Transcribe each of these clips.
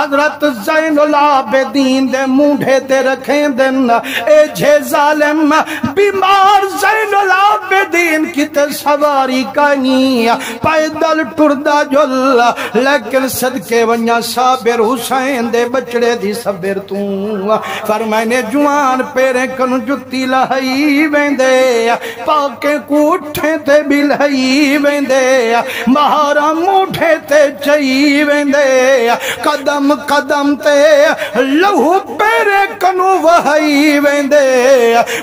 حضرت زین العابدین دے مونڈے تے رکھیں دن اے جھے ظالم بیمار زین العابدین کی تے سواری کانی پیدل ٹردہ جل لیکن صدقے ونیا صابر حسین دے بچڑے دی صبر توں فرمائنے جوان پیرے کنو جتی لہائی ویندے پاکے کوٹھے تے بھی لہائی ویندے مہارا موٹھے تے چائی ویندے قدم قدم تے لہو پیرے کنو وہائی ویندے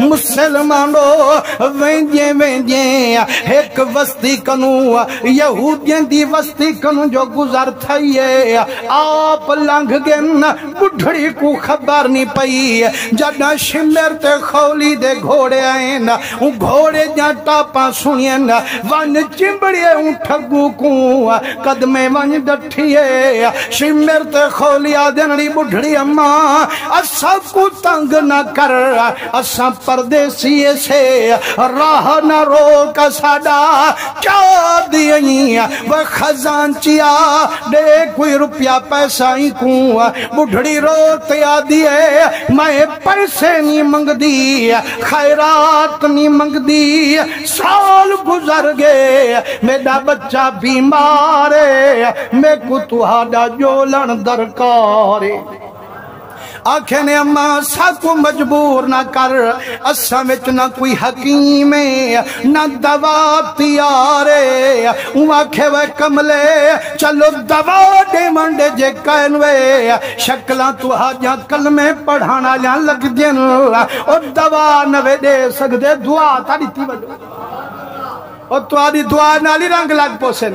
مسلمانو ویندیں ویندیں ایک وستی کنو یہودین دی وستی کنو جو گزر تھائیے آپ لنگ گن بڑھڑی کو خبر نہیں پئی جڑا شمر تے خولی دے گھوڑے آئین گھوڑے جا ٹاپا سنین ون چمبڑیے ٹھگو کو قدمے ون ڈٹھیے شمر تے خولی آدھنڑی بڑھڑی اماں اسا کو تنگ نہ کر اسا پردیسیے سے راہ نہ روک ساڑا کیا دیئیں وہ خزانچیا دے کوئی روپیہ پیسہ ہی کوں بڑھڑی روتے آدھیے میں پیسے نہیں منگ دی خیرات نہیں منگ دی سال گزر گئے میرا بچہ بیمار ہے میں کو تہاڈا جولن درکارے آنکھیں نے اماں ساکو مجبور نہ کر اساں وچ نہ کوئی حکیم نہ دوا تیارے آنکھیں وہ کملے چلو دوا دے منڈے جے کہنوے شکلاں تو آجاں کلمے پڑھانا جاں لگ دین اور دوا نوے دے سکدے دعا تاری تھی وجہ اور تو آدھی دعا نالی رنگ لگ پوسن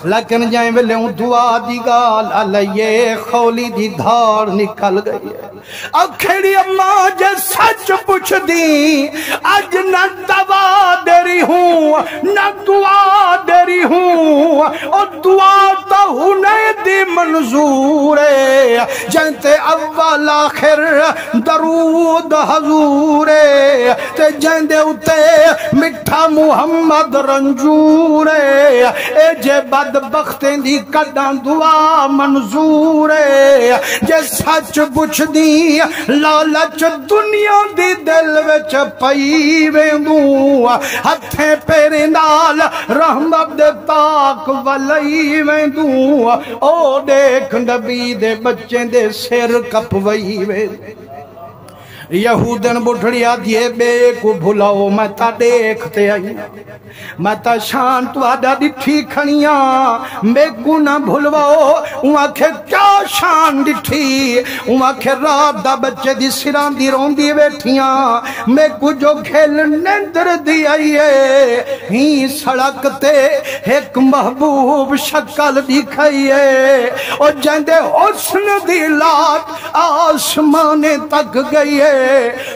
لیکن جائیں ویلے ہوں دعا دی گال علیہ خولی دی دھار نکل گئی ہے اب کھیڑی اماں جے سچ پوچھ دی آج نہ دعا دیری ہوں نہ دعا دیری ہوں اور دعا تا ہونے دی منظور ہے جنتے اول آخر درود حضور ہے تے جندے اتے مٹھا محمد رنجور ہے اے جے بدبختیں دی کڈاں دعا منظور ہے جے سچ پوچھ دی لالچ دنیا دی دل وچ پئی ویندوں ہتھیں پیرے نال رحمت دے پاک ولی ویندوں او دیکھ نبی دے بچے دے سر کپ وئی ویندوں یہودن بڑھڑیا دیے بے کو بھلاؤ میں تا دیکھتے آئی میں تا شان تو آدھا ڈٹھی کھنیاں بے کو نہ بھلواؤ وہاں کے کیا شان ڈٹھی وہاں کے رات دا بچے دی سران دی رون دی بیٹھیاں میں کو جو کھیل نندر دی آئیے ہی سڑکتے ایک محبوب شکل دکھائیے اور جندے حسن دی لات آسمانے تک گئیے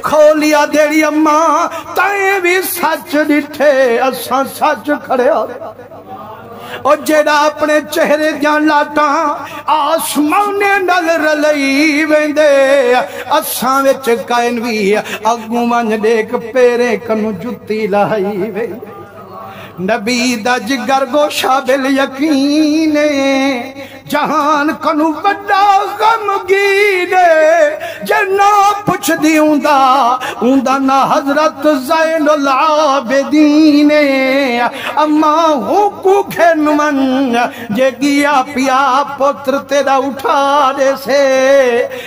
کھولیا دیڑی اماں تائیں بھی سچ ڈٹھے اساں سچ کھڑے اور جیڑا اپنے چہرے جان لاٹاں آسمانے نل رلئی ویندے اساں وچ کائن بھی اگوں ونج دیکھ پیرے کنو جتی لائی ویندے نبی دا جگر گوشہ بالیقینے جہان کنو بڑا غمگینے جنا پچھ دی اوندہ نا حضرت زین العابدین اما ہوں کو گھن من جے گیا پیا پتر تیرا اٹھا دے سے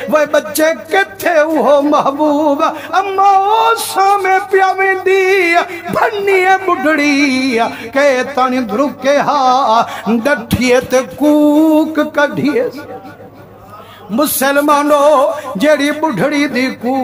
وہ بچے کتھے وہ محبوب اما او سامے پیا میں دی بھنی بڑھڑی کہ تانی دھرکے ہاں ڈٹھیے تے کوک کڑھیے مسلمانو جیڑی بڑھڑی دی کو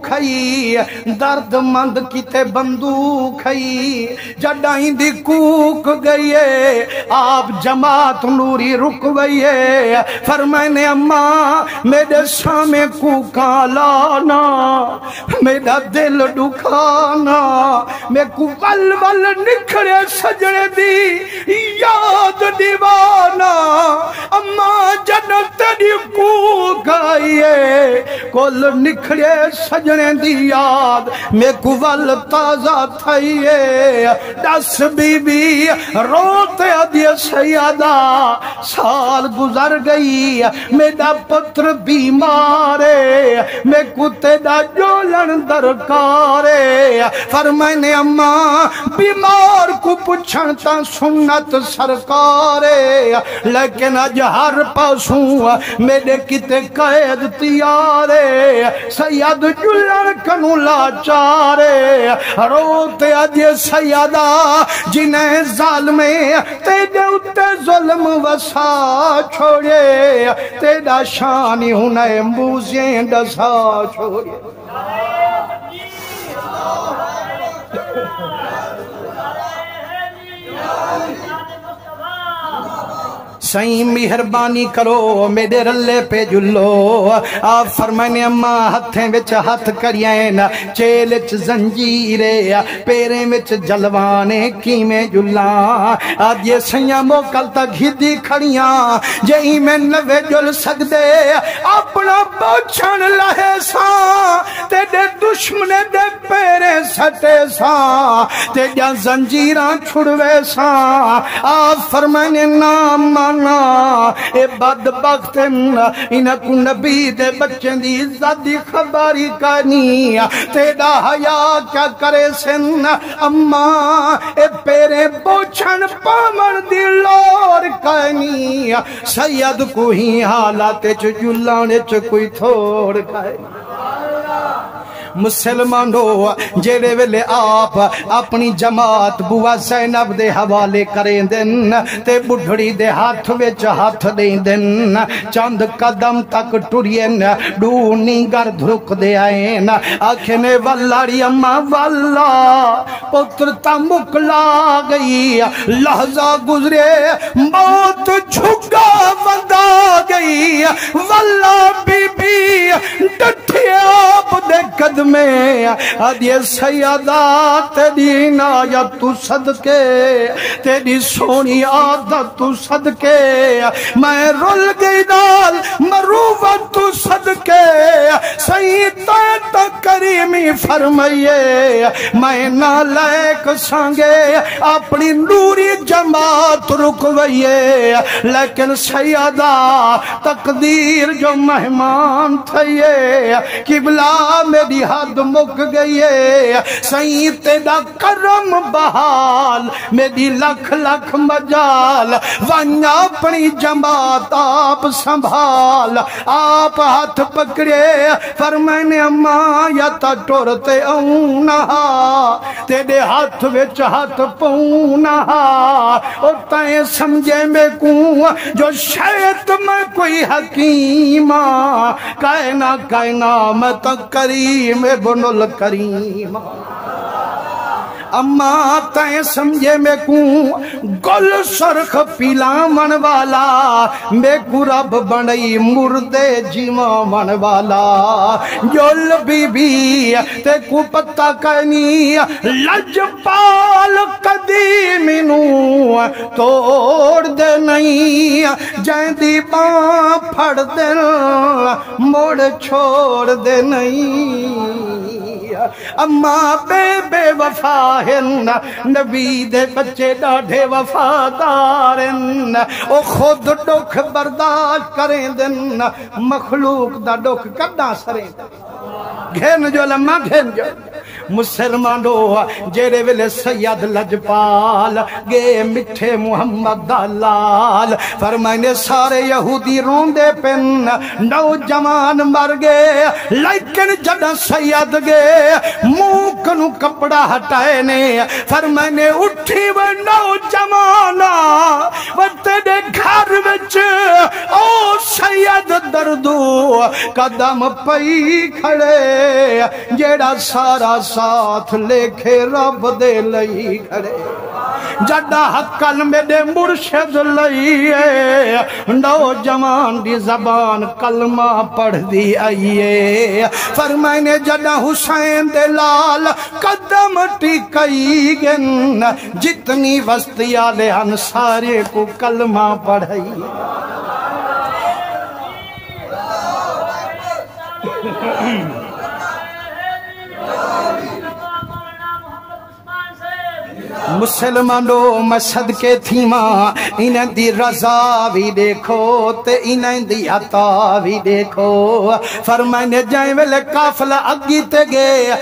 کھائی درد مند کیتے بندو کھائی جڈائیں دی کوک گئیے آپ جماعت نوری رک گئیے فرمائنے اماں میرے سامنے کوکاں لانا میرا دل دکھانا میں کو ول ول نکھڑے سجڑے دی یاد دیوانا اماں جنت دی کو گائیے کل نکھڑے سجنے دی یاد میں کول تازہ تھائیے دس بی بی روتے ادھی سیادہ سال گزر گئی میرا پتر بیمارے میں کتے دا جولن درکارے فرمائنے اماں بیمار کو پچھنتا سنت سرکارے لیکن اج ہر پاسوں میرے کتے قید تیارے سید جلن کنو لاچارے روتے اج سیدہ جنہیں ظالمیں تیرے اتے ظلم وسا چھوڑے تیرا شانی انہیں موزیں ڈسا چھوڑے سائیں مہربانی کرو میرے رلے پہ جلو آپ فرمائنے اماں ہتھیں وچ ہاتھ کریائن چیل وچ زنجیرے پیریں وچ جلوانے کیمیں جلان آج یہ سیاں موکل تک ہدی کھڑیاں جہی میں نوے جل سکدے اپنا بچھن لہے ساں تیرے دشمنے دے پیریں سٹے ساں تیرے زنجیران چھڑوے ساں آپ فرمائنے نام اے بدبخت انہاں کو نبی دے بچیں دی عزت دی خبری کانی تیرا حیا کیا کرے سن اماں اے پیرے بوچھن پامن دی لور کانی سید کو ہی حالات جلانے کوئی تھوڑ کھائے مسلمانو جیڑے ویلے آپ اپنی جماعت بوا زینب دے حوالے کریں دن تے بڑھڑی دے ہاتھ وچ ہاتھ دیں دن چند قدم تک ٹرین ڈونی گر دھرک دے آئین آکھنے واللاری اماں واللہ پتر تا مکلا گئی لحظہ گزرے موت جھگا ودا گئی واللہ بی بی ڈٹھے آپ دے قدم میں آدھے سیدہ تیری نایت تو صدقے تیری سونی عادت تو صدقے میں رل گئی دال مروبت تو صدقے سیدہ کریمی فرمائیے میں نالائق سانگے اپنی نوری جماعت رکوئیے لیکن سیدہ تقدیر جو مہمان تھئیے قبلہ میری حد مک گئی ہے سائیں تیرا کرم بحال میری لکھ لکھ مجال ونیا اپنی جماعت آپ سنبھال آپ ہاتھ پکڑے فرمائنے اماں یا تا ٹورتے اونا تیرے ہاتھ وچ ہاتھ پونا اور تائیں سمجھے میں کوں جو شاید میں کوئی حکیم کائنا میں تو کریم ابن الکریم اما تائیں سمجھے میں کوں گل سرخ پیلامن والا میں کو رب بنائی مردے جیوامن والا جل بی بی تے کو پتہ کہنی لج پال قدیمنو توڑ دے نہیں جائیں دی باں پھڑ دے موڑ چھوڑ دے نہیں اما بے وفاہن نبی دے بچے ڈاڑھے وفادارن او خود ڈوکھ برداشت کریں دن مخلوق دا ڈوکھ کردہ سریں گھن جو لمحہ گھن جو مسلمانو جیرے ویلے سید لجپال گے مٹھے محمد دلال فرمائنے سارے یہودی روندے پن نوجوان مر گئے لیکن جڑا سید گئے موک نو کپڑا ہٹائنے فرمائنے اٹھی و نوجوانا و تیرے گھر وچ او سید دردو قدم پئی کھڑے جیڑا سارا ساتھ لکھے رب دے لئی کھڑے جڑا حقل میرے مرشد لئیے نوجوان دی زبان کلمہ پڑھ دی آئیے فرمائنے جڑا حسین دے لال قدم ٹکئی گن جتنی وسطیال انصارے کو کلمہ پڑھائی مسلمانوں میں صدقے تھی ماں انہیں دی رضا بھی دیکھو تے انہیں دی عطا بھی دیکھو فرمائنے جائیں ویلے قافلہ اگی تے گئے